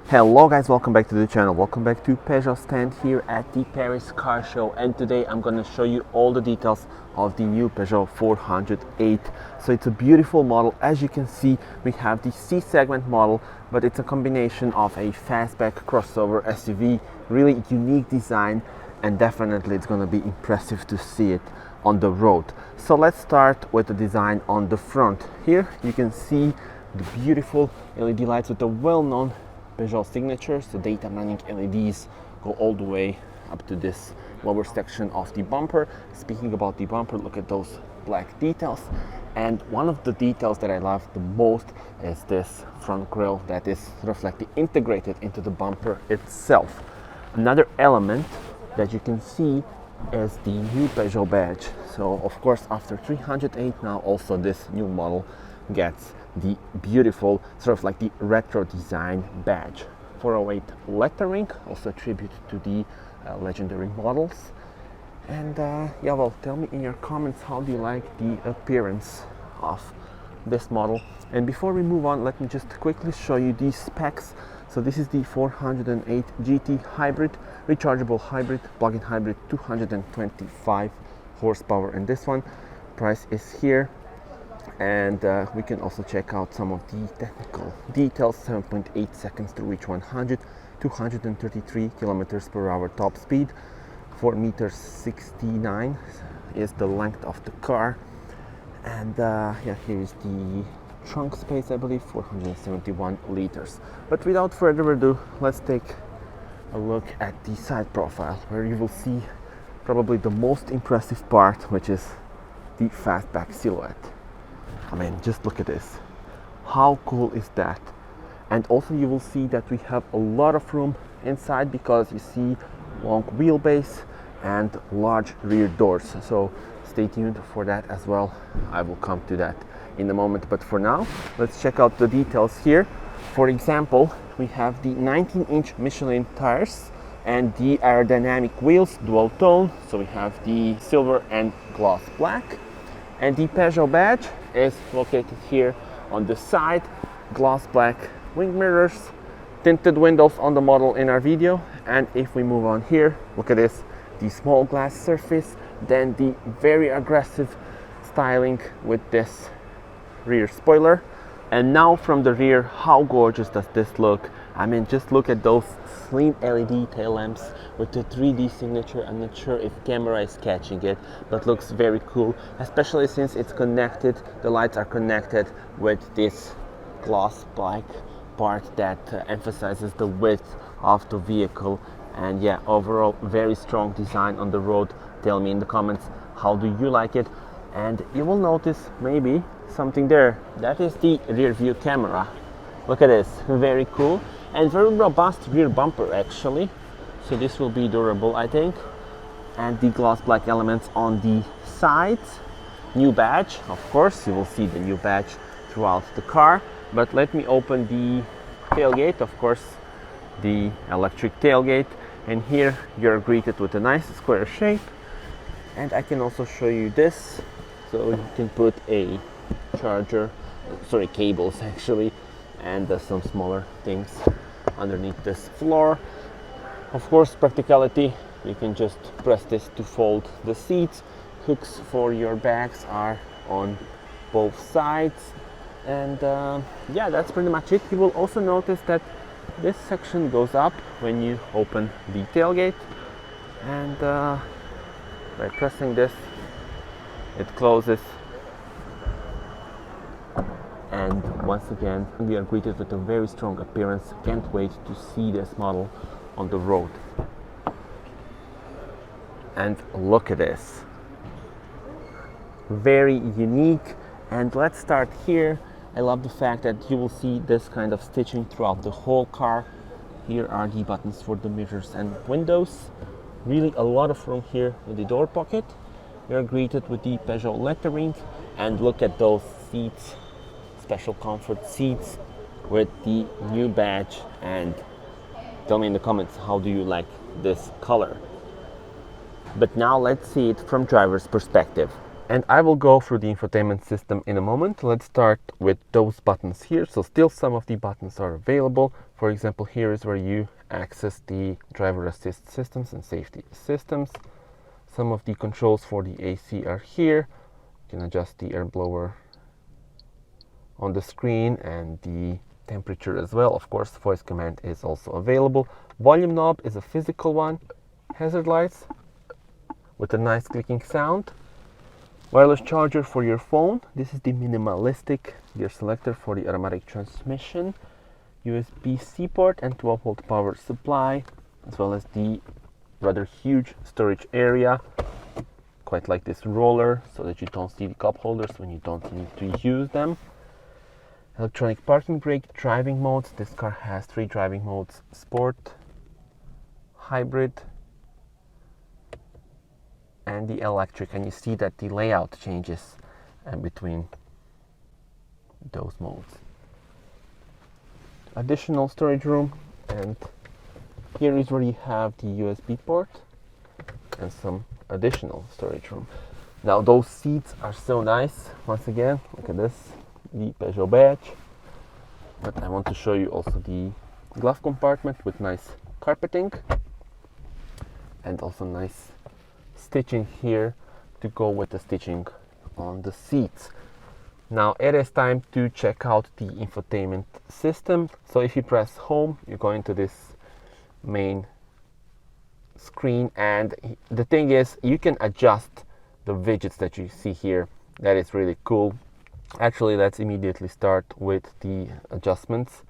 Hello guys, welcome back to the channel. Welcome back to Peugeot stand here at the Paris car show, and today I'm going to show you all the details of the new Peugeot 408. So it's a beautiful model. As you can see, we have the C segment model, but it's a combination of a fastback crossover SUV, really unique design, and definitely it's going to be impressive to see it on the road. So let's start with the design on the front. Here you can see the beautiful LED lights with the well-known Peugeot signatures. The daytime running LEDs go all the way up to this lower section of the bumper. Speaking about the bumper, look at those black details. And one of the details that I love the most is this front grille that is sort of like integrated into the bumper itself. Another element that you can see is the new Peugeot badge. So of course, after 308, now also this new model gets the beautiful sort of like the retro design badge. 408 lettering, also a tribute to the legendary models. And yeah, well, tell me in your comments, how do you like the appearance of this model? And before we move on, let me just quickly show you these specs. So this is the 408 GT hybrid, rechargeable hybrid, plug-in hybrid, 225 horsepower in this one. Price is here. And we can also check out some of the technical details. 7.8 seconds to reach 100, 233 kilometers per hour top speed, 4.69 meters is the length of the car. And yeah, here is the trunk space, I believe 471 liters. But without further ado, let's take a look at the side profile, where you will see probably the most impressive part, which is the fastback silhouette. I mean, just look at this. How cool is that? And also you will see that we have a lot of room inside, because you see long wheelbase and large rear doors. So stay tuned for that as well. I will come to that in a moment. But for now, let's check out the details here. For example, we have the 19-inch Michelin tires and the aerodynamic wheels, dual tone. So we have the silver and gloss black. And the Peugeot badge is located here on the side. Gloss black wing mirrors, tinted windows on the model in our video. And if we move on here, look at this, the small glass surface, then the very aggressive styling with this rear spoiler. And now from the rear, how gorgeous does this look? I mean, just look at those slim LED tail lamps with the 3D signature. I'm not sure if camera is catching it, but looks very cool, especially since it's connected. The lights are connected with this gloss black part that emphasizes the width of the vehicle. And yeah, overall very strong design on the road. Tell me in the comments, how do you like it? And you will notice maybe something there. That is the rear view camera. Look at this, very cool. And very robust rear bumper actually. So this will be durable, I think. And the gloss black elements on the sides. New badge, of course, you will see the new badge throughout the car. But let me open the tailgate, of course, the electric tailgate. And here you're greeted with a nice square shape. And I can also show you this. So you can put a charger, sorry, cables actually, and some smaller things underneath this floor. Of course, practicality, you can just press this to fold the seats. Hooks for your bags are on both sides. And yeah, that's pretty much it. You will also notice that this section goes up when you open the tailgate. And by pressing this, it closes. And once again, we are greeted with a very strong appearance. Can't wait to see this model on the road. And look at this. Very unique. And let's start here. I love the fact that you will see this kind of stitching throughout the whole car. Here are the buttons for the mirrors and windows. Really a lot of room here in the door pocket. We are greeted with the Peugeot lettering. And look at those seats. Special comfort seats with the new badge. And tell me in the comments, how do you like this color? But now let's see it from driver's perspective. And I will go through the infotainment system in a moment. Let's start with those buttons here. So still some of the buttons are available. For example, here is where you access the driver assist systems and safety systems. Some of the controls for the AC are here. You can adjust the air blower on the screen and the temperature as well. Of course, voice command is also available. Volume knob is a physical one. Hazard lights with a nice clicking sound. Wireless charger for your phone. This is the minimalistic gear selector for the automatic transmission. USB-C port and 12-volt power supply, as well as the rather huge storage area. Quite like this roller, so that you don't see the cup holders when you don't need to use them. Electronic parking brake, driving modes. This car has 3 driving modes: Sport, Hybrid, and the electric. And you see that the layout changes between those modes. Additional storage room, and here is where you have the USB port and some additional storage room. Now those seats are so nice. Once again, look at this, the Peugeot badge. But I want to show you also the glove compartment with nice carpeting and also nice stitching here to go with the stitching on the seats. Now it is time to check out the infotainment system. So if you press home, you go into this main screen, and the thing is, you can adjust the widgets that you see here. That is really cool. Actually, let's immediately start with the adjustments,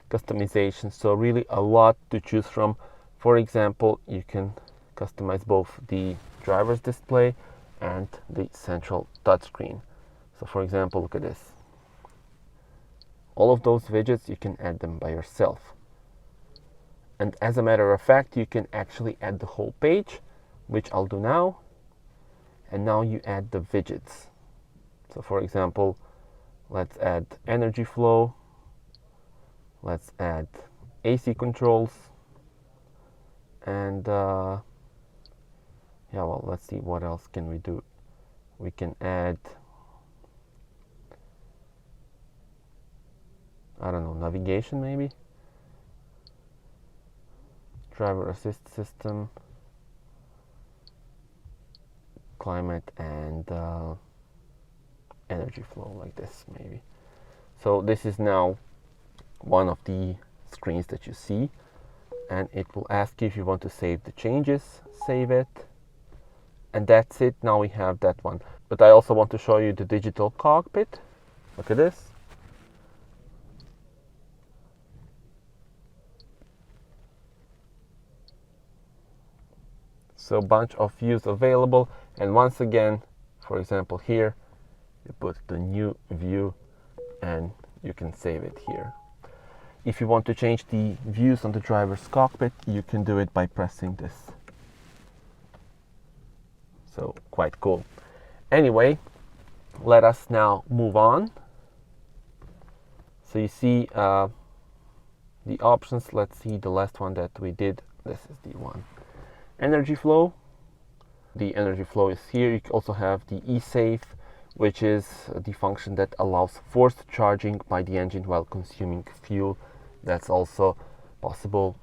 customization. So really a lot to choose from. For example, you can customize both the driver's display and the central touchscreen. So for example, look at this. All of those widgets, you can add them by yourself. And as a matter of fact, you can actually add the whole page, which I'll do now. And now you add the widgets. So for example, let's add energy flow. Let's add AC controls. And yeah, well, let's see what else can we do. We can add, I don't know, navigation maybe, driver assist system, climate, and energy flow, like this maybe. So this is now one of the screens that you see, and it will ask you if you want to save the changes. Save it, and that's it. Now we have that one. But I also want to show you the digital cockpit. Look at this. So bunch of views available, and once again, for example, here you put the new view and you can save it here. If you want to change the views on the driver's cockpit, you can do it by pressing this. So quite cool. Anyway, let us now move on. So you see the options. Let's see the last one that we did. This is the one. Energy flow. The energy flow is here. You also have the e-save, which is the function that allows forced charging by the engine while consuming fuel. That's also possible.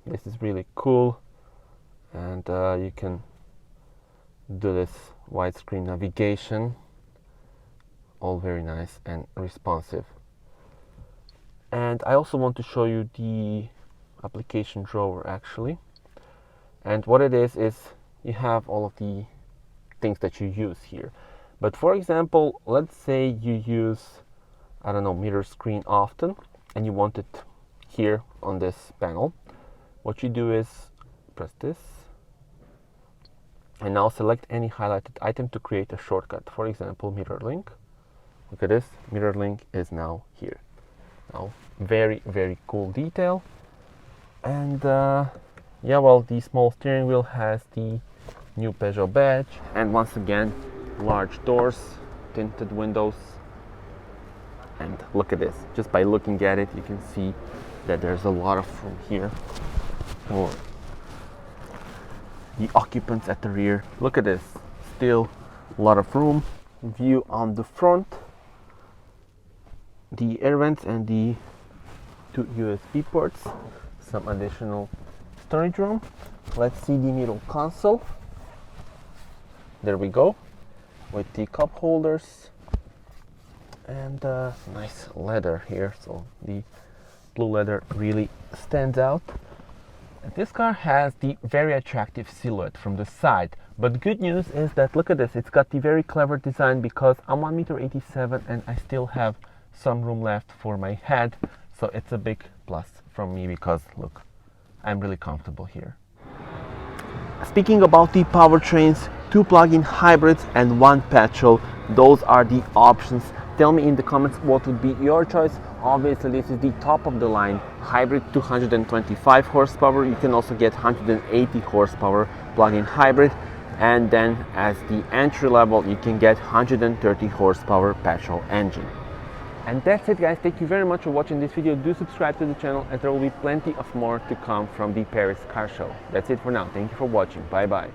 This is really cool, and you can do this widescreen navigation. All very nice and responsive. And I also want to show you the application drawer actually. And what it is you have all of the things that you use here. But for example, let's say you use, I don't know, mirror screen often, and you want it here on this panel. What you do is press this, and now select any highlighted item to create a shortcut. For example, mirror link. Look at this, mirror link is now here. Now, very, very cool detail. And yeah, well, the small steering wheel has the new Peugeot badge, and once again, large doors, tinted windows. And look at this, just by looking at it, you can see that there's a lot of room here for the occupants at the rear. Look at this, still a lot of room. View on the front, the air vents and the 2 USB ports, some additional storage room. Let's see the middle console. There we go, with the cup holders and nice leather here, so the blue leather really stands out. And this car has the very attractive silhouette from the side, but good news is that look at this, it's got the very clever design because I'm 1.87 m and I still have some room left for my head, so it's a big plus from me because look, I'm really comfortable here. Speaking about the powertrains, 2 plug-in hybrids and 1 petrol, those are the options. Tell me in the comments what would be your choice. Obviously this is the top of the line hybrid, 225 horsepower. You can also get 180 horsepower plug-in hybrid, and then as the entry level you can get 130 horsepower petrol engine. And that's it guys, thank you very much for watching this video. Do subscribe to the channel and there will be plenty of more to come from the Paris car show. That's it for now, thank you for watching, bye bye.